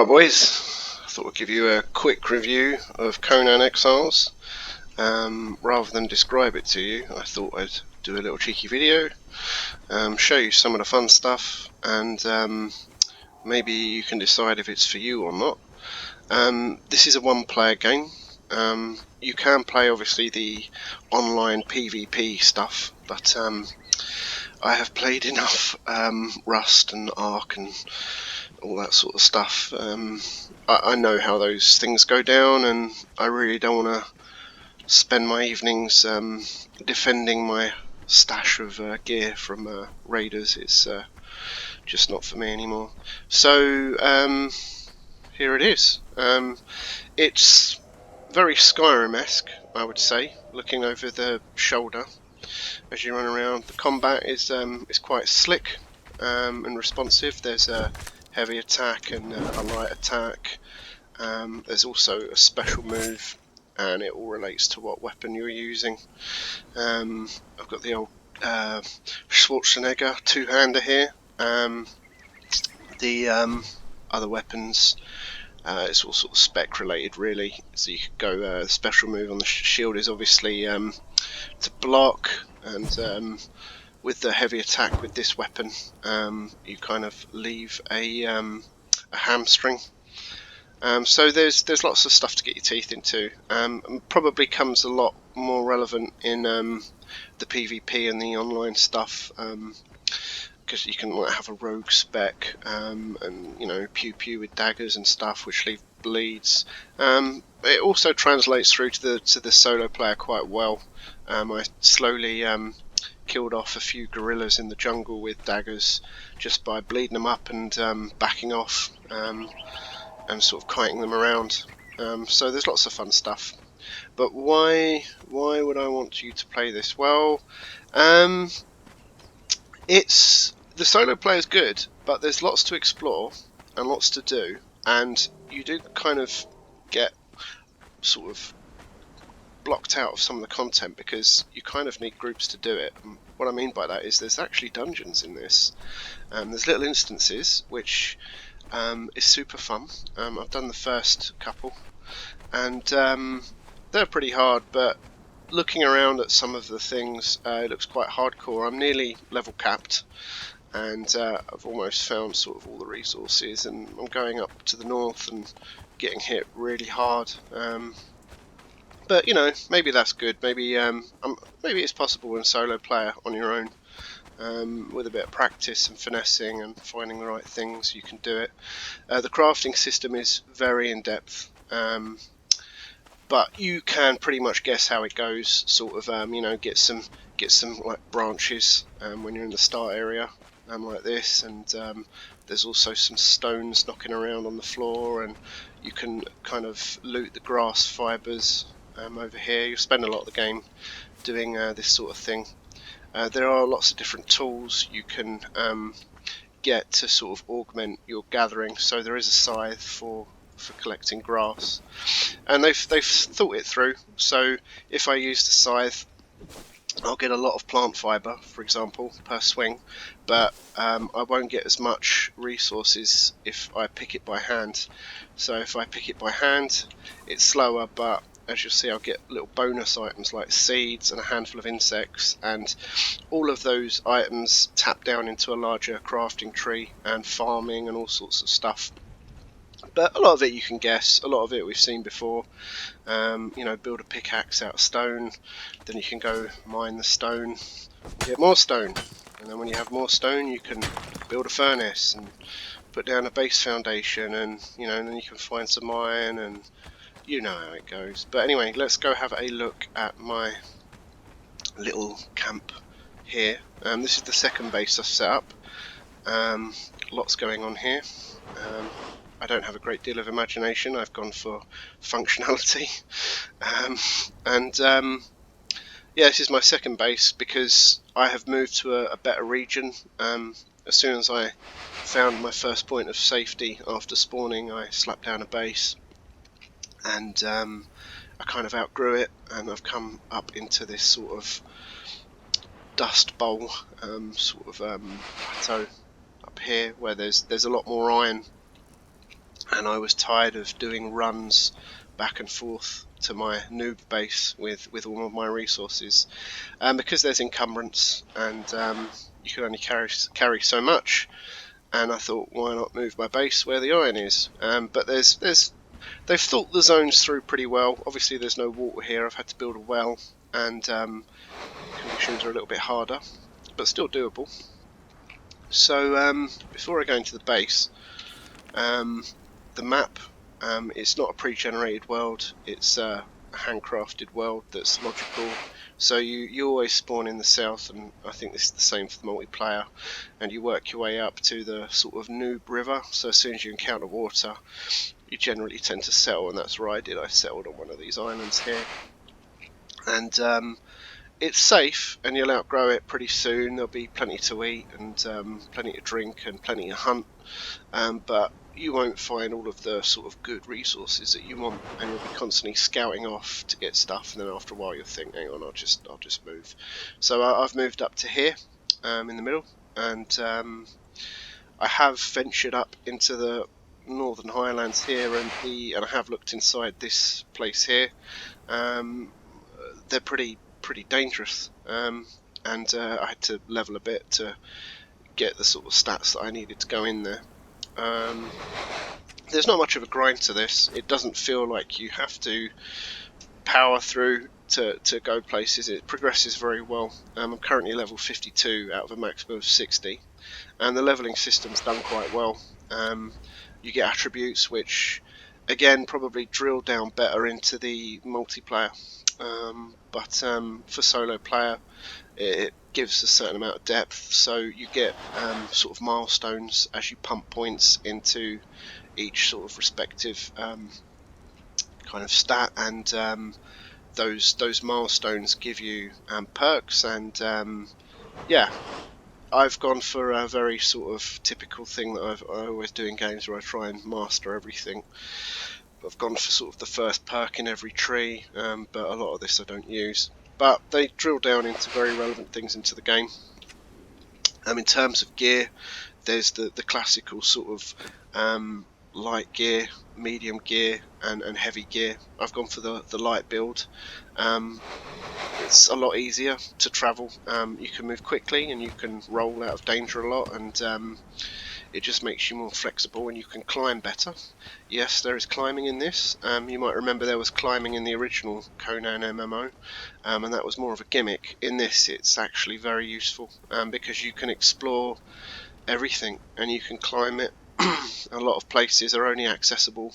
Alright boys, I thought I'd give you a quick review of Conan Exiles. Rather than describe it to you, I thought I'd do a little cheeky video, show you some of the fun stuff, and maybe you can decide if it's for you or not. This is a one-player game. You can play obviously the online PvP stuff, but I have played enough Rust and Ark and all that sort of stuff. I know how those things go down, and I really don't want to spend my evenings defending my stash of gear from raiders. It's just not for me anymore. So here it is. It's very Skyrim-esque, I would say, looking over the shoulder as you run around. The combat is quite slick and responsive. There's a heavy attack and a light attack. There's also a special move, and it all relates to what weapon you're using. I've got the old Schwarzenegger two-hander here. The other weapons, it's all sort of spec related really. So you could go, the special move on the shield is obviously to block, and with the heavy attack with this weapon, you kind of leave a hamstring. So there's lots of stuff to get your teeth into. Probably comes a lot more relevant in the PvP and the online stuff, because you can have a rogue spec, and pew pew with daggers and stuff which leave bleeds. It also translates through to the solo player quite well. I slowly killed off a few gorillas in the jungle with daggers just by bleeding them up and backing off, and sort of kiting them around. So there's lots of fun stuff. But why would I want you to play this? Well, it's the solo player is good, but there's lots to explore and lots to do, and you do kind of get sort of blocked out of some of the content because you kind of need groups to do it. And what I mean by that is there's actually dungeons in this. There's little instances which is super fun. I've done the first couple, and they're pretty hard, but looking around at some of the things, it looks quite hardcore. I'm nearly level capped, and I've almost found sort of all the resources, and I'm going up to the north and getting hit really hard. But maybe that's good. Maybe it's possible in solo player on your own. With a bit of practice and finessing and finding the right things, you can do it. The crafting system is very in depth, but you can pretty much guess how it goes. Sort of, get some like branches when you're in the start area, like this, and there's also some stones knocking around on the floor, and you can kind of loot the grass fibres over here. You'll spend a lot of the game doing this sort of thing. There are lots of different tools you can get to sort of augment your gathering. So there is a scythe for collecting grass, and they've thought it through. So if I use the scythe, I'll get a lot of plant fibre, for example, per swing, but I won't get as much resources if I pick it by hand. So if I pick it by hand, it's slower, but as you'll see, I'll get little bonus items like seeds and a handful of insects, and all of those items tap down into a larger crafting tree and farming and all sorts of stuff. But a lot of it you can guess, a lot of it we've seen before. Build a pickaxe out of stone, then you can go mine the stone, get more stone, and then when you have more stone you can build a furnace and put down a base foundation, and then you can find some iron, and you know how it goes. But anyway, let's go have a look at my little camp here. This is the second base I've set up. Lots going on here. I don't have a great deal of imagination. I've gone for functionality, yeah, this is my second base because I have moved to a better region. As soon as I found my first point of safety after spawning, I slapped down a base, and I kind of outgrew it, and I've come up into this sort of dust bowl plateau up here where there's a lot more iron and I was tired of doing runs back and forth to my noob base with all of my resources, because there's encumbrance, and you can only carry so much. And I thought, why not move my base where the iron is? But they've thought the zones through pretty well. Obviously, there's no water here. I've had to build a well, and conditions are a little bit harder, but still doable. So before I go into the base, the map, it's not a pre-generated world. It's a handcrafted world that's logical. So you always spawn in the south, and I think this is the same for the multiplayer, and you work your way up to the sort of noob river. So as soon as you encounter water, you generally tend to settle, and that's where I did. I settled on one of these islands here, and it's safe, and you'll outgrow it pretty soon. There'll be plenty to eat, and plenty to drink, and plenty to hunt, but you won't find all of the sort of good resources that you want, and you'll be constantly scouting off to get stuff, and then after a while you'll think, hang on, I'll just move. So I've moved up to here, in the middle, and I have ventured up into the Northern Highlands here, and I have looked inside this place here. They're pretty dangerous, and I had to level a bit to get the sort of stats that I needed to go in there. There's not much of a grind to this. It doesn't feel like you have to power through to go places. It progresses very well. I'm currently level 52 out of a maximum of 60, and the leveling system's done quite well. You get attributes which, again, probably drill down better into the multiplayer, but for solo player, it gives a certain amount of depth. So you get sort of milestones as you pump points into each sort of respective kind of stat, and those milestones give you perks, and yeah, I've gone for a very sort of typical thing that I always do in games where I try and master everything. I've gone for sort of the first perk in every tree, but a lot of this I don't use. But they drill down into very relevant things into the game. In terms of gear, there's the classical sort of light gear, medium gear, and heavy gear. I've gone for the light build. It's a lot easier to travel. You can move quickly, and you can roll out of danger a lot, and it just makes you more flexible, and you can climb better. Yes, there is climbing in this. You might remember there was climbing in the original Conan MMO, and that was more of a gimmick. In this, it's actually very useful, because you can explore everything, and you can climb it. A lot of places are only accessible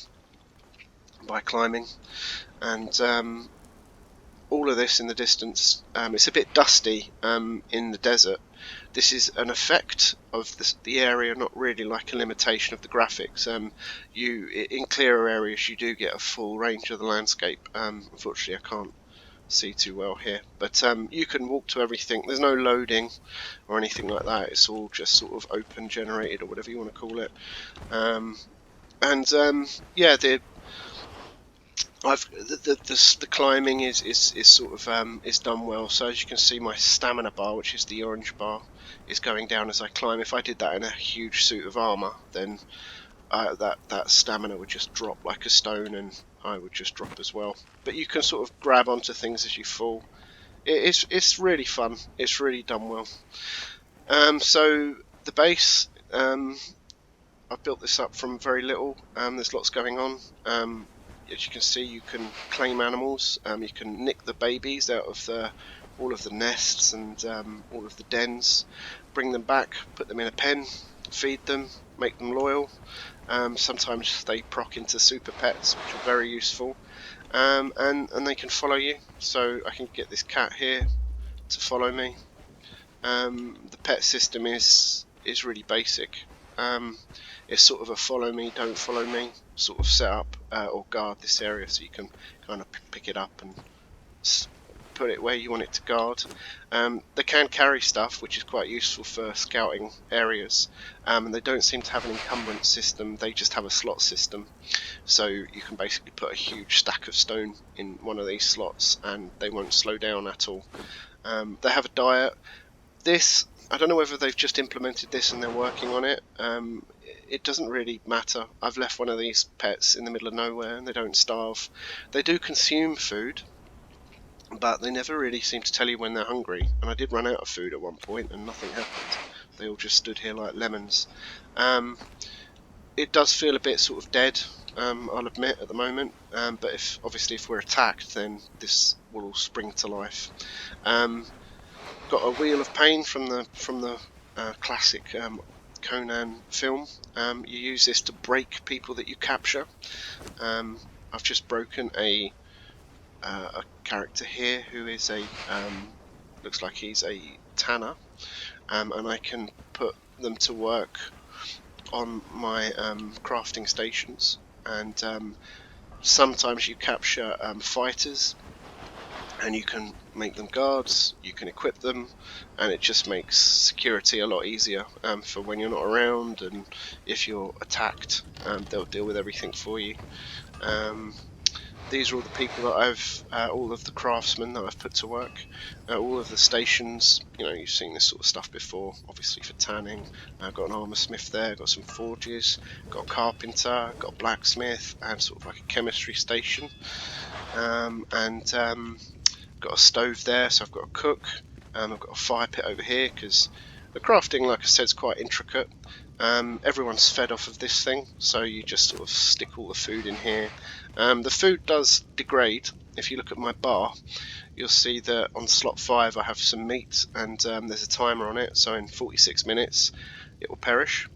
by climbing, and all of this in the distance. It's a bit dusty in the desert. This is an effect of the area, not really like a limitation of the graphics. In clearer areas you do get a full range of the landscape. Unfortunately I can't see too well here, but you can walk to everything. There's no loading or anything like that. It's all just sort of open generated, or whatever you want to call it. Yeah, the climbing is sort of is done well. So as you can see, my stamina bar, which is the orange bar, is going down as I climb. If I did that in a huge suit of armor, then that stamina would just drop like a stone, and I would just drop as well. But you can sort of grab onto things as you fall. It's really fun. It's really done well. So the base, I've built this up from very little. There's lots going on. As you can see, you can claim animals. You can nick the babies out of all of the nests and all of the dens, bring them back, put them in a pen, feed them, make them loyal. Sometimes they proc into super pets, which are very useful, and they can follow you. So I can get this cat here to follow me. The pet system is really basic. It's sort of a follow me, don't follow me sort of setup, or guard this area, so you can kind of pick it up and put it where you want it to guard. They can carry stuff, which is quite useful for scouting areas, and they don't seem to have an encumbrance system. They just have a slot system, so you can basically put a huge stack of stone in one of these slots and they won't slow down at all. They have a diet. This, I don't know whether they've just implemented this and they're working on it. it doesn't really matter. I've left one of these pets in the middle of nowhere and they don't starve. They do consume food, but they never really seem to tell you when they're hungry. And I did run out of food at one point and nothing happened. They all just stood here like lemons. It does feel a bit sort of dead, I'll admit, at the moment. But if we're attacked, then this will all spring to life. Got a wheel of pain from the classic Conan film. You use this to break people that you capture. I've just broken a character here who is looks like he's a tanner, and I can put them to work on my crafting stations. And sometimes you capture fighters, and you can make them guards, you can equip them, and it just makes security a lot easier for when you're not around, and if you're attacked, they'll deal with everything for you. These are all the people that all of the craftsmen that I've put to work, all of the stations. You've seen this sort of stuff before, obviously for tanning. I've got an armour smith there, got some forges, got a carpenter, got a blacksmith, and sort of like a chemistry station. Got a stove there, so I've got a cook. I've got a fire pit over here because the crafting, like I said, is quite intricate. Everyone's fed off of this thing, so you just sort of stick all the food in here. The food does degrade. If you look at my bar, you'll see that on slot 5 I have some meat, and there's a timer on it, so in 46 minutes it will perish.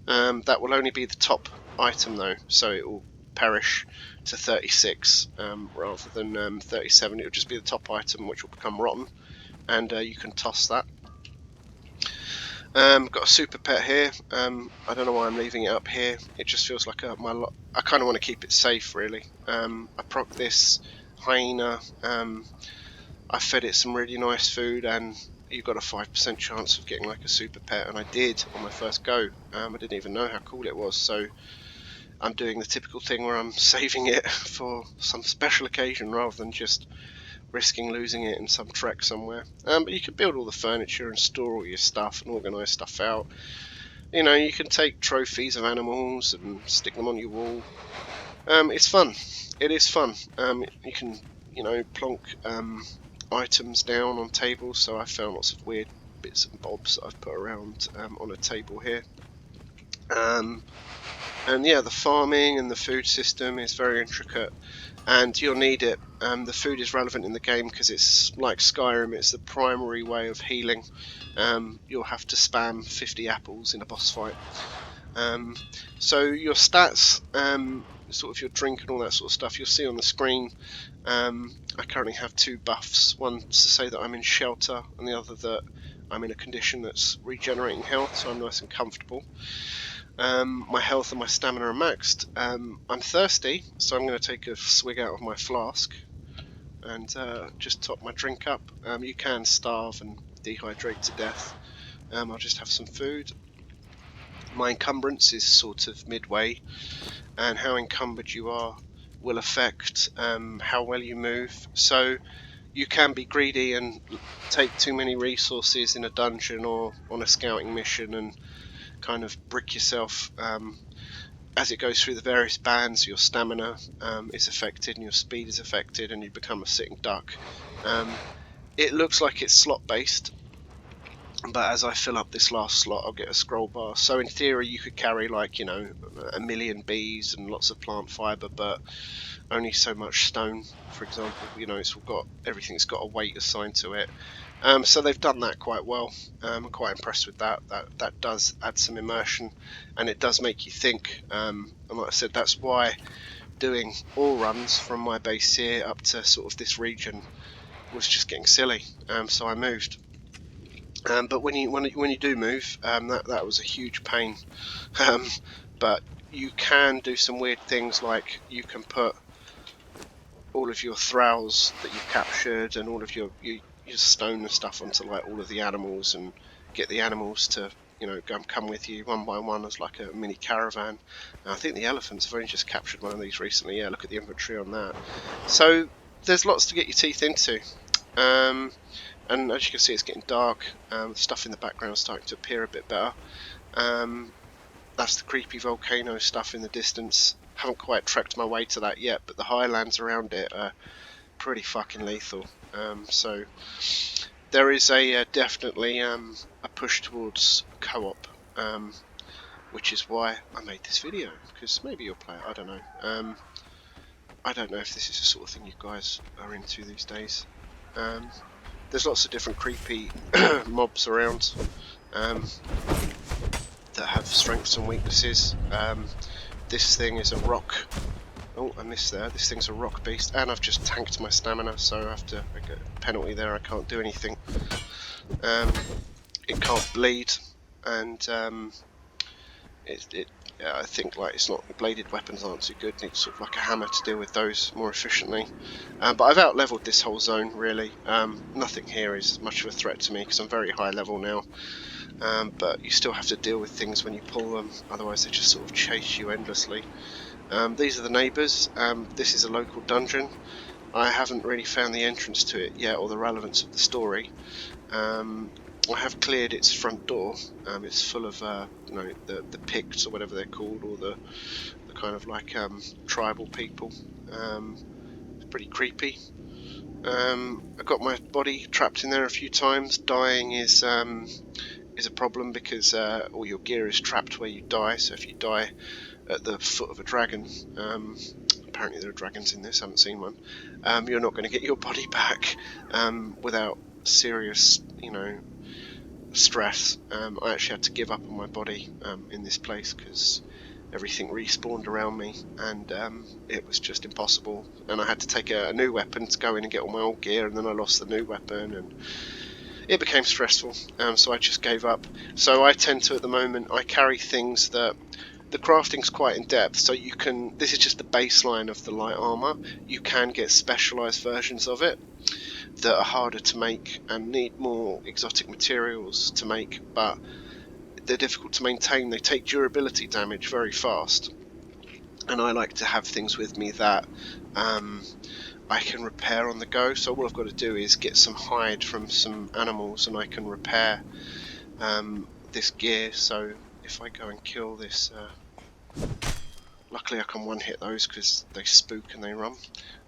That will only be the top item though, so it will perish to 36 rather than 37. It will just be the top item, which will become rotten, and you can toss that. Got a super pet here. I don't know why I'm leaving it up here. It just feels like I kind of want to keep it safe, really. I proc this hyena. I fed it some really nice food, and you've got a 5% chance of getting like a super pet, and I did on my first go. I didn't even know how cool it was, so I'm doing the typical thing where I'm saving it for some special occasion rather than just risking losing it in some trek somewhere. But you can build all the furniture and store all your stuff and organise stuff out. You can take trophies of animals and stick them on your wall. It's fun. It is fun. You can, plonk items down on tables. So I found lots of weird bits and bobs that I've put around on a table here. And yeah, the farming and the food system is very intricate, and you'll need it. The food is relevant in the game because it's like Skyrim, it's the primary way of healing. You'll have to spam 50 apples in a boss fight. So your stats, sort of your drink and all that sort of stuff, you'll see on the screen. I currently have 2 buffs, one to say that I'm in shelter, and the other that I'm in a condition that's regenerating health, so I'm nice and comfortable. My health and my stamina are maxed. I'm thirsty, so I'm going to take a swig out of my flask and just top my drink up. You can starve and dehydrate to death. I'll just have some food. My encumbrance is sort of midway, and how encumbered you are will affect how well you move. So you can be greedy and take too many resources in a dungeon or on a scouting mission and kind of brick yourself. As it goes through the various bands, your stamina is affected and your speed is affected, and you become a sitting duck. It looks like it's slot based, but as I fill up this last slot I'll get a scroll bar, so in theory you could carry like 1,000,000 bees and lots of plant fibre, but only so much stone, for example. Everything's got a weight assigned to it. So they've done that quite well. I'm quite impressed with that. That does add some immersion, and it does make you think. And like I said, that's why doing all runs from my base here up to sort of this region was just getting silly. So I moved. But when you do move, that was a huge pain. But you can do some weird things, like you can put all of your thralls that you've captured and all of your stone and stuff onto like all of the animals, and get the animals to come with you one by one as like a mini caravan. And I think the elephants have only just captured one of these recently. Yeah, look at the inventory on that. So there's lots to get your teeth into. And as you can see, it's getting dark. The stuff in the background is starting to appear a bit better. that's the creepy volcano stuff in the distance. Haven't quite trekked my way to that yet, but the highlands around it are pretty fucking lethal. So there is a definitely a push towards co-op, which is why I made this video, because maybe you'll play it. I don't know. I don't know if this is the sort of thing you guys are into these days. There's lots of different creepy mobs around that have strengths and weaknesses. This thing is a rock. Oh, I missed there. This thing's a rock beast, and I've just tanked my stamina, so I get a penalty there. I can't do anything. It can't bleed, and I think like it's not, bladed weapons aren't too good. Needs sort of like a hammer to deal with those more efficiently. But I've out-leveled this whole zone really. Nothing here is much of a threat to me because I'm very high level now. But you still have to deal with things when you pull them, otherwise they just sort of chase you endlessly. These are the neighbours. This is a local dungeon. I haven't really found the entrance to it yet or the relevance of the story. I have cleared its front door. It's full of the Picts or whatever they're called, or the kind of like tribal people. It's pretty creepy. I got my body trapped in there a few times. Dying is a problem because all your gear is trapped where you die. So if you die at the foot of a dragon, apparently there are dragons in this, I haven't seen one, you're not going to get your body back without serious, stress. I actually had to give up on my body in this place because everything respawned around me, and it was just impossible, and I had to take a new weapon to go in and get all my old gear, and then I lost the new weapon, and it became stressful, so I just gave up. So I tend to, at the moment, I carry things that the crafting's quite in depth, so you can, this is just the baseline of the light armor. You can get specialized versions of it that are harder to make and need more exotic materials to make, but they're difficult to maintain. They take durability damage very fast, and I like to have things with me that I can repair on the go. So all I've got to do is get some hide from some animals and I can repair this gear. So if I go and kill this, luckily I can one hit those because they spook and they run.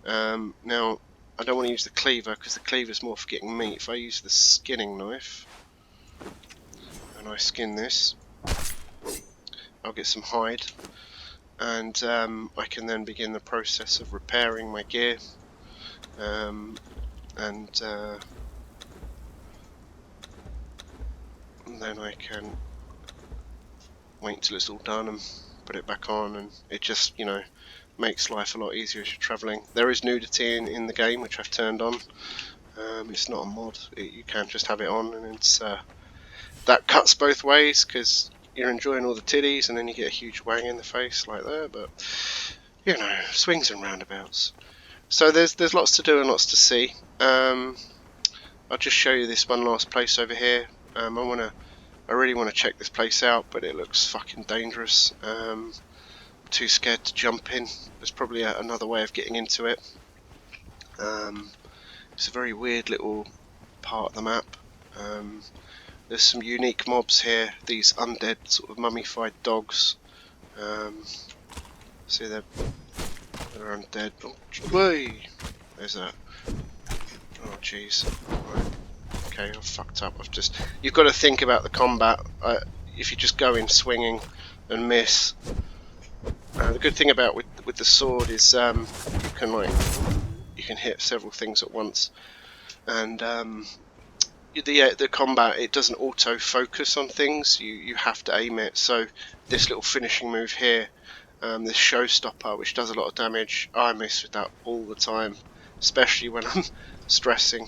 Now I don't want to use the cleaver because the cleaver is more for getting meat. If I use the skinning knife and I skin this, I'll get some hide, and I can then begin the process of repairing my gear, and then I can wait till it's all done and put it back on, and it just, makes life a lot easier as you're travelling. There is nudity in the game, which I've turned on. It's not a mod, you can just have it on, and it's that cuts both ways because you're enjoying all the titties and then you get a huge wang in the face like that, but swings and roundabouts. So there's lots to do and lots to see. I'll just show you this one last place over here. I really want to check this place out, but it looks fucking dangerous. Too scared to jump in. There's probably another way of getting into it. It's a very weird little part of the map. There's some unique mobs here, these undead sort of mummified dogs. See, they're undead. Oh, way! There's that. Oh jeez. Right. Okay, I've fucked up. You've got to think about the combat. If you just go in swinging and miss. The good thing about with the sword is you can hit several things at once, and the combat, it doesn't auto focus on things. You have to aim it. So this little finishing move here, this showstopper, which does a lot of damage, I miss with that all the time, especially when I'm stressing.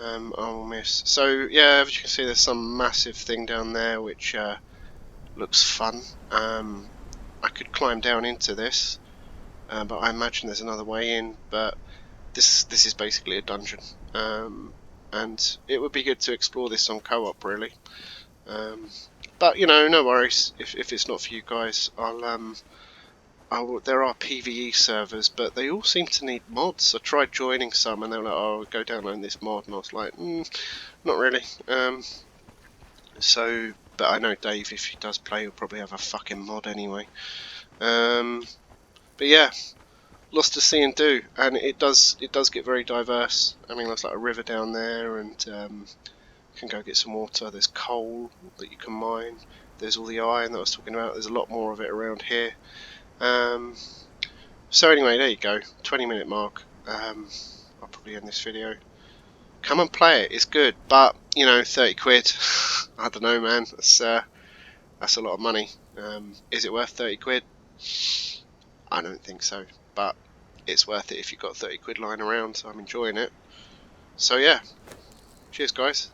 I will miss. So yeah, as you can see, there's some massive thing down there which looks fun. I could climb down into this, but I imagine there's another way in. But this is basically a dungeon, and it would be good to explore this on co-op really. But no worries if it's not for you guys. There are PvE servers, but they all seem to need mods. I tried joining some, and they were like, "Oh, go download this mod," and I was like, "Not really." So but I know Dave, if he does play, he'll probably have a fucking mod anyway. But yeah, lots to see and do, and it does get very diverse. I mean, there's like a river down there, and you can go get some water. There's coal that you can mine. There's all the iron that I was talking about. There's a lot more of it around here. So anyway, there you go. 20-minute mark. I'll probably end this video. Come and play it. It's good, but you know, 30 quid. I don't know, man. That's a lot of money. Is it worth 30 quid? I don't think so, but it's worth it if you've got 30 quid lying around, so I'm enjoying it. So yeah, cheers guys.